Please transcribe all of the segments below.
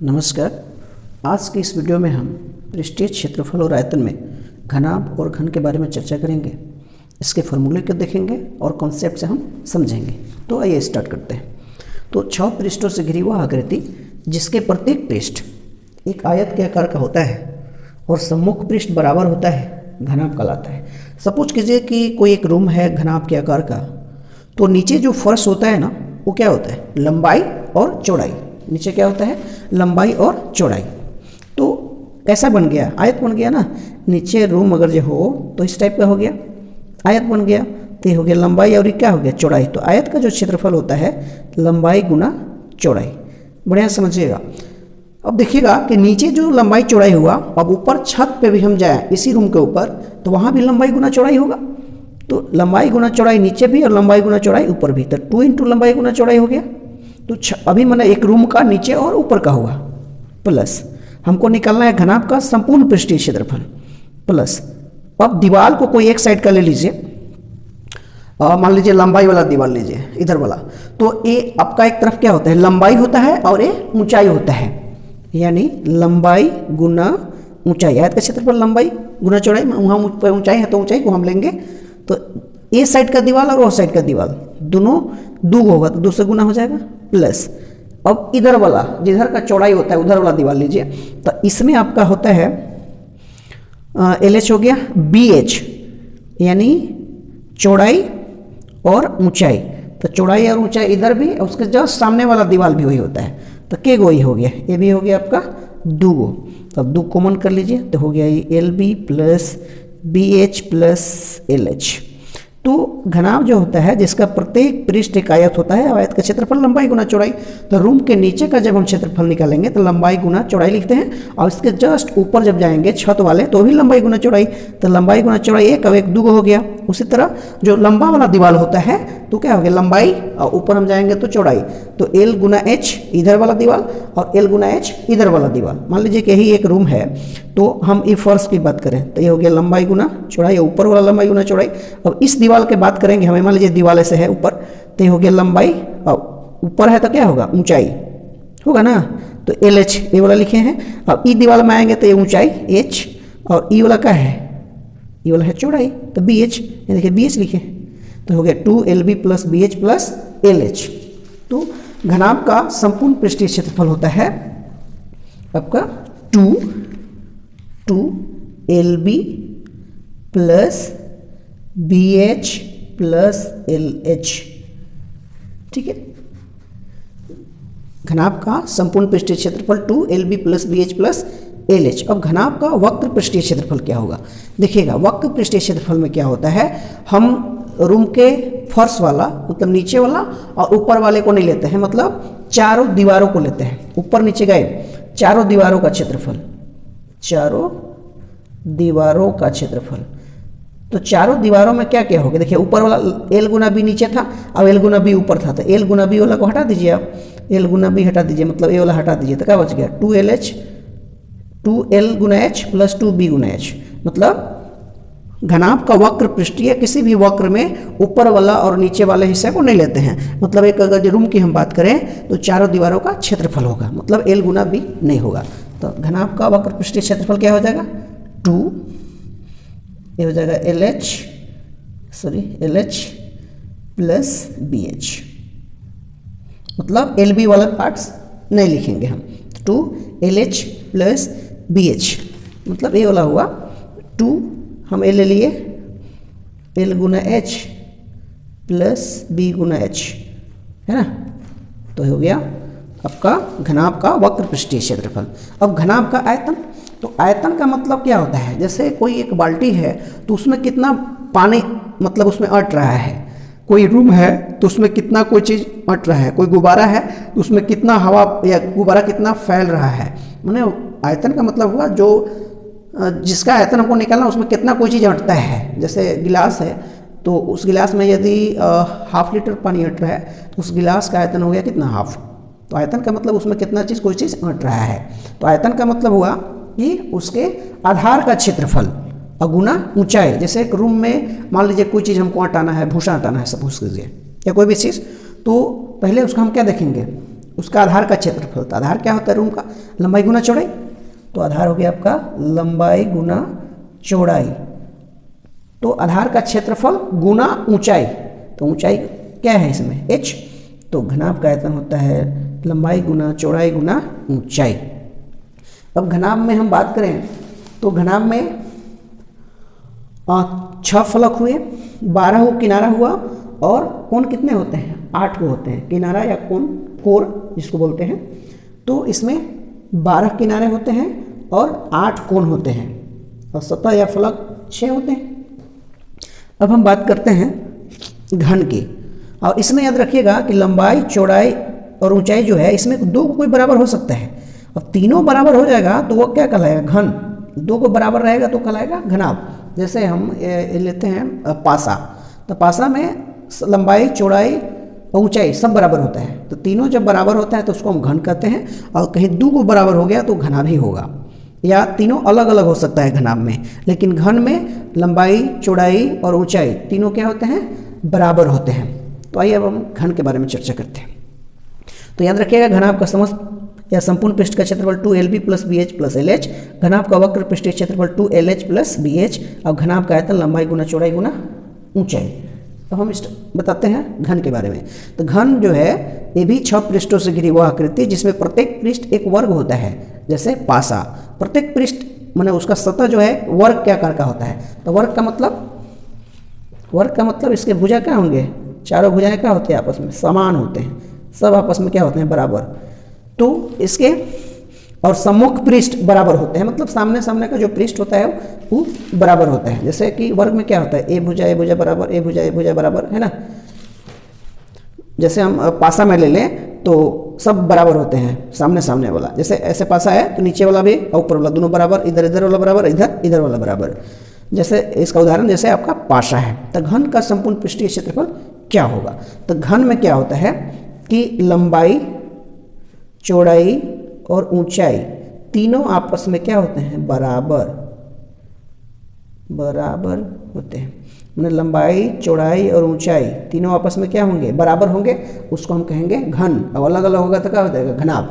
नमस्कार। आज की इस वीडियो में हम पृष्ठीय क्षेत्रफल और आयतन में घनाभ और घन के बारे में चर्चा करेंगे। इसके फॉर्मूले को देखेंगे और कॉन्सेप्ट से हम समझेंगे। तो आइए स्टार्ट करते हैं। तो 6 पृष्ठों से घिरी वह आकृति जिसके प्रत्येक पृष्ठ एक आयत के आकार का होता है और सम्मुख पृष्ठ बराबर होता है, घनाभ कहलाता है। सपोज कीजिए कि कोई एक रूम है घनाभ के आकार का, तो नीचे जो फर्श होता है ना, वो क्या होता है? लंबाई और चौड़ाई। नीचे क्या होता है? लंबाई और चौड़ाई। तो कैसा बन गया? आयत बन गया ना। नीचे रूम अगर जो हो तो इस टाइप का हो गया, आयत बन गया। तो ये हो गया लंबाई और ये क्या हो गया? चौड़ाई। तो आयत का जो क्षेत्रफल होता है लंबाई गुना चौड़ाई। बढ़िया समझिएगा। अब देखिएगा कि नीचे जो लंबाई चौड़ाई हुआ, अब ऊपर छत पे भी हम जाएं इसी रूम के ऊपर, तो वहाँ भी लंबाई गुना चौड़ाई होगा। तो लंबाई गुना चौड़ाई नीचे भी और लंबाई गुना चौड़ाई ऊपर भी, तो 2 इंटू लंबाई गुना चौड़ाई हो गया। तो अभी मैंने एक रूम का नीचे और ऊपर का हुआ, प्लस हमको निकालना है घनाभ का संपूर्ण पृष्ठीय क्षेत्रफल, प्लस अब दीवार को कोई एक साइड का ले लीजिए, मान लीजिए लंबाई वाला दीवार लीजिए, इधर वाला। तो ये आपका एक तरफ क्या होता है? लंबाई होता है और ये ऊंचाई होता है, यानी लंबाई गुना ऊंचाई। आयत का क्षेत्रफल लंबाई गुना चौड़ाई, वहाँ ऊंचाई है तो ऊंचाई को हम लेंगे। तो ये साइड का दीवार और वो साइड का दीवार दोनों दो होगा, तो 2 से गुना हो जाएगा, प्लस अब इधर वाला जिधर का चौड़ाई होता है उधर वाला दीवार लीजिए। तो इसमें आपका होता है LH हो गया BH, यानी चौड़ाई और ऊंचाई। तो चौड़ाई और ऊंचाई इधर भी, उसके जस्ट सामने वाला दीवार भी वही होता है। तो के गो ही हो गया, ये भी हो गया आपका 2 गो। तो अब 2 कॉमन कर लीजिए, तो हो गया ये LB plus BH plus LH। तो घनाभ जो होता है जिसका प्रत्येक पृष्ठ एक आयत होता है, आयत का क्षेत्रफल लंबाई गुना चौड़ाई। तो रूम के नीचे का जब हम क्षेत्रफल निकालेंगे तो लंबाई गुना चौड़ाई लिखते हैं, और इसके जस्ट ऊपर जब जाएंगे छत वाले तो भी लंबाई गुना चौड़ाई। तो लंबाई गुना चौड़ाई एक और एक 2 हो गया। उसी तरह जो लंबा वाला दीवार होता है तो क्या हो गया? लंबाई, और ऊपर हम जाएंगे तो चौड़ाई। तो L गुना H इधर वाला दीवार और L गुना H इधर वाला दीवार। मान लीजिए कि यही एक रूम है, तो हम ई फर्श की बात करें तो ये हो गया लंबाई गुना चौड़ाई, ऊपर वाला लंबाई गुना चौड़ाई। अब इस दीवार की बात करेंगे हमें, मान लीजिए दीवार ऐसे है ऊपर, तो ये हो गया लंबाई, और ऊपर है तो क्या होगा? ऊंचाई होगा ना। तो LH ये वाला लिखे हैं। अब ई दीवार में आएंगे तो ये ऊंचाई H, और ई वाला क्या है? ये वाला है चौड़ाई, तो BH, ये देखिए BH लिखे। तो हो गया 2LB plus BH plus LH। तो घनाभ का संपूर्ण पृष्ठीय क्षेत्रफल होता है आपका 2LB plus BH plus LH। ठीक है, घनाभ का संपूर्ण पृष्ठीय क्षेत्रफल 2LB plus BH plus LH। अब घनाभ का वक्र पृष्ठीय क्षेत्रफल क्या होगा? देखिएगा, वक्र पृष्ठीय क्षेत्रफल में क्या होता है, हम रूम के फर्श वाला मतलब नीचे वाला और ऊपर वाले को नहीं लेते हैं, मतलब चारों दीवारों को लेते हैं। ऊपर नीचे गए, चारों दीवारों का क्षेत्रफल, चारों दीवारों का क्षेत्रफल। तो चारों दीवारों में क्या क्या हो गया? देखिए, ऊपर वाला L गुना B नीचे था और L गुना B ऊपर था, तो L गुना B वाला को हटा दीजिए आप, L गुना B हटा दीजिए, मतलब ये वाला हटा दीजिए, तो क्या बच गया? 2L गुना H प्लस 2B गुना H। मतलब घनाभ का वक्र पृष्ठीय किसी भी वक्र में ऊपर वाला और नीचे वाले हिस्से को नहीं लेते हैं। मतलब एक अगर रूम की हम बात करें तो चारों दीवारों का क्षेत्रफल होगा, मतलब L गुना B नहीं होगा। तो घनाभ का वक्र पृष्ठीय क्षेत्रफल क्या हो जाएगा? 2, ये हो जाएगा LH प्लस BH। मतलब LB वाला पार्ट्स नहीं लिखेंगे हम, 2LH प्लस BH, मतलब ये वाला हुआ 2, हम L ले लिए, L गुना H प्लस B गुना H, है ना। तो हो गया आपका घनाभ का वक्र पृष्ठीय क्षेत्रफल। अब घनाभ का आयतन, तो आयतन का मतलब क्या होता है? जैसे कोई एक बाल्टी है तो उसमें कितना पानी मतलब उसमें अट रहा है, कोई रूम है तो उसमें कितना कोई चीज़ अट रहा है, कोई गुब्बारा है तो उसमें कितना हवा या गुब्बारा कितना फैल रहा है। माने आयतन का मतलब हुआ जो जिसका आयतन हमको निकालना, उसमें कितना कोई चीज़ अटता है। जैसे गिलास है तो उस गिलास में यदि 1/2 लीटर पानी अट रहा है तो उस गिलास का आयतन हो गया कितना? हाफ। तो आयतन का मतलब उसमें कितना चीज़ कोई चीज़ अट रहा है। तो आयतन का मतलब हुआ कि उसके आधार का क्षेत्रफल गुना ऊंचाई। जैसे एक रूम में मान लीजिए कोई चीज़ हमको हटाना है, भूसा हटाना है, सपोज कीजिए, या कोई भी चीज़, तो पहले उसका हम क्या देखेंगे? उसका आधार का क्षेत्रफल। तो आधार क्या होता है रूम का? लंबाई गुना चौड़ाई। तो आधार हो गया आपका लंबाई गुना चौड़ाई। तो आधार का क्षेत्रफल गुना ऊंचाई। तो ऊंचाई क्या है इसमें? h। तो घनाभ का आयतन होता है लंबाई गुना चौड़ाई गुना ऊंचाई। अब घनाभ में हम बात करें तो घनाभ में 6 फलक हुए, 12 को किनारा हुआ और कोण कितने होते हैं? 8 को होते हैं, किनारा या कोण, कोण जिसको बोलते हैं। तो इसमें 12 किनारे होते हैं और 8 कोण होते हैं और सतह या फलक 6 होते हैं। अब हम बात करते हैं घन की, और इसमें याद रखिएगा कि लंबाई चौड़ाई और ऊंचाई जो है इसमें दो को कोई बराबर हो सकता है। अब तीनों बराबर हो जाएगा तो वो क्या कहलाएगा? घन। दो को बराबर रहेगा तो कहलाएगा घनाभ। जैसे हम लेते हैं पासा, तो पासा में लंबाई चौड़ाई और ऊंचाई सब बराबर होता है। तो तीनों जब बराबर होता है तो उसको हम घन कहते हैं, और कहीं दो को बराबर हो गया तो घनाभ ही होगा। या तीनों अलग अलग हो सकता है घनाभ में, लेकिन घन में लंबाई चौड़ाई और ऊंचाई तीनों क्या होते हैं? बराबर होते हैं। तो आइए अब हम घन के बारे में चर्चा करते हैं। तो याद रखिएगा घनाभ का समस्त या संपूर्ण पृष्ठ का क्षेत्रफल 2LB + BH + LH, घनाभ का वक्र पृष्ठीय क्षेत्रफल 2LH + BH, और घनाभ का आयतन लंबाई गुना चौड़ाई गुना ऊंचाई। तो हम बताते हैं घन के बारे में। तो घन जो है ये भी 6 पृष्ठों से घिरी हुआ आकृति, जिसमें प्रत्येक पृष्ठ एक वर्ग होता है। जैसे पासा, प्रत्येक पृष्ठ माने उसका सतह जो है वर्ग के आकार का होता है। तो वर्ग का मतलब इसके भुजा क्या होंगे? चारों भुजाएं क्या होते हैं? आपस में समान होते हैं, सब आपस में क्या होते हैं? बराबर। तो इसके और सम्मुख पृष्ठ बराबर होते हैं, मतलब सामने सामने का जो पृष्ठ होता है वो बराबर होता है। जैसे कि वर्ग में क्या होता है? ए भुजा बराबर, ए भुजा बराबर, है ना। जैसे हम पासा में ले लें तो सब बराबर होते हैं, सामने सामने वाला। जैसे ऐसे पासा है तो नीचे वाला भी और ऊपर वाला दोनों बराबर, इधर वाला बराबर, इधर वाला बराबर। जैसे इसका उदाहरण जैसे आपका पासा है। तो घन का संपूर्ण पृष्ठीय क्षेत्रफल क्या होगा? तो घन में क्या होता है कि लंबाई चौड़ाई और ऊंचाई तीनों आपस में क्या होते हैं? बराबर होते हैं। मतलब लंबाई चौड़ाई और ऊंचाई तीनों आपस में क्या होंगे? बराबर होंगे। उसको हम कहेंगे घन। अब अलग अलग होगा तो क्या हो जाएगा? घनाभ।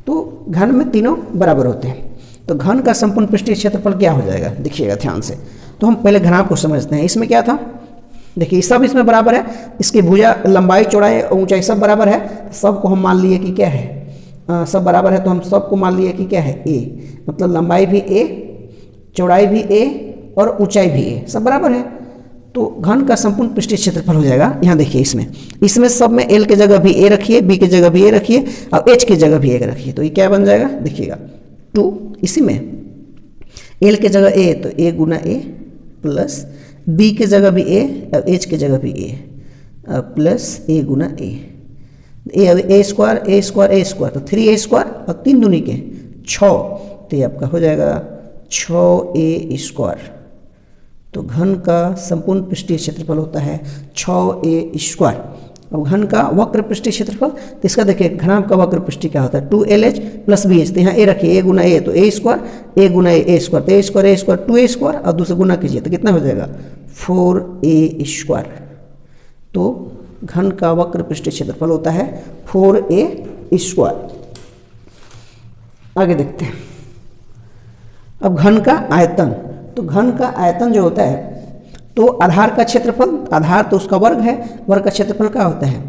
तो घन में तीनों बराबर होते हैं। तो घन का संपूर्ण पृष्ठीय क्षेत्रफल क्या हो जाएगा? देखिएगा ध्यान से। तो हम पहले घनाभ को समझते हैं। इसमें क्या था? देखिए सब इसमें बराबर है, इसकी भुजा लंबाई चौड़ाई और ऊंचाई सब बराबर है। सबको हम मान लिए कि क्या है? सब बराबर है, तो हम सबको मान लिए कि क्या है? ए। मतलब लंबाई भी ए, चौड़ाई भी ए और ऊंचाई भी ए, सब बराबर है। तो घन का संपूर्ण पृष्ठीय क्षेत्रफल हो जाएगा। यहाँ देखिए इसमें सब में एल की जगह भी ए रखिए, बी की जगह भी ए रखिए और एच की जगह भी ए रखिए। तो ये क्या बन जाएगा? देखिएगा 2। इसी में एल की जगह ए तो ए गुना ए प्लस बी की जगह भी ए और एच की जगह भी ए प्लस ए गुना ए। ए स्क्वायर तो 3a² और 3 दूनी के 6, तो ये आपका हो जाएगा 6a²। तो घन का संपूर्ण पृष्ठीय क्षेत्रफल होता है 6a²। अब घन का वक्र पृष्ठीय क्षेत्रफल, तो इसका देखिए घनाभ का वक्र पृष्ठीय क्या होता है? 2LH + BH। तो यहाँ ए रखिए, ए गुना ए तो a², ए गुना ए स्क्वायर, तो a² 2a² और दूसरा गुना कीजिए तो कितना हो जाएगा? 4a²। तो घन का वक्र पृष्ठीय क्षेत्रफल होता है 4a²। आगे देखते हैं अब घन का आयतन। तो घन का आयतन जो होता है तो आधार का क्षेत्रफल, आधार तो उसका वर्ग है, वर्ग का क्षेत्रफल क्या होता है?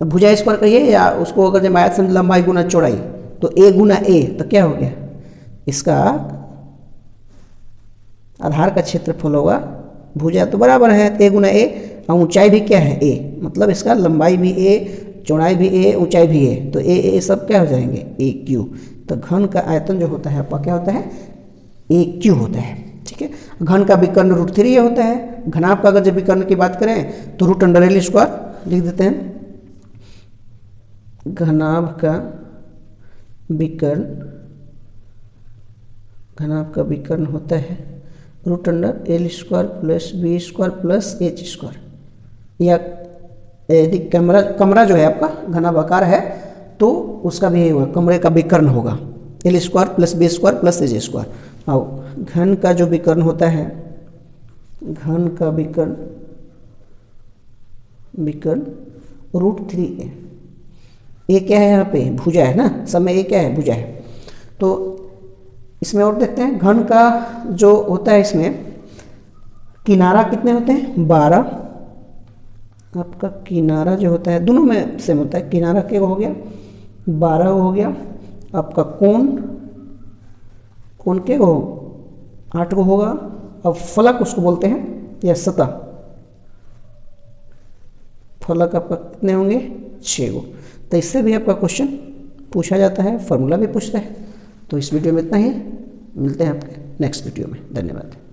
भुजा स्क्वायर कहिए या उसको अगर जब आयत समझ लंबाई गुना चौड़ाई, तो ए गुना ए तो क्या हो गया? इसका आधार का क्षेत्रफल होगा, भुजा तो बराबर है ए गुना ए और ऊंचाई भी क्या है? ए। मतलब इसका लंबाई भी ए, चौड़ाई भी ए, ऊंचाई भी ए, तो ए सब क्या हो जाएंगे? AQ। तो घन का आयतन जो होता है आपका क्या होता है? AQ होता है। ठीक है। घन का विकर्ण √3 होता है। घनाभ का अगर जब विकर्ण की बात करें तो √L² लिख देते हैं। घनाभ का विकर्ण होता है √L² + B² + H²। या यदि कमरा जो है आपका घनाभाकार है तो उसका भी होगा, कमरे का विकर्ण होगा L² + B² + H²। और घन का जो विकर्ण होता है, घन का विकर्ण √3a ये क्या है यहाँ पे, भुजा है ना, सब में ये क्या है, भुजा है। तो इसमें और देखते हैं, घन का जो होता है इसमें किनारा कितने होते हैं, 12। आपका किनारा जो होता है दोनों में सेम होता है, किनारा क्या हो गया, 12 हो गया। आपका कोण, कोण के हो 8 को होगा। अब फलक उसको बोलते हैं या सतह, फलक आपका कितने होंगे, 6 को। तो इससे भी आपका क्वेश्चन पूछा जाता है, फार्मूला भी पूछता है। तो इस वीडियो में इतना ही, मिलते हैं आपके नेक्स्ट वीडियो में। धन्यवाद।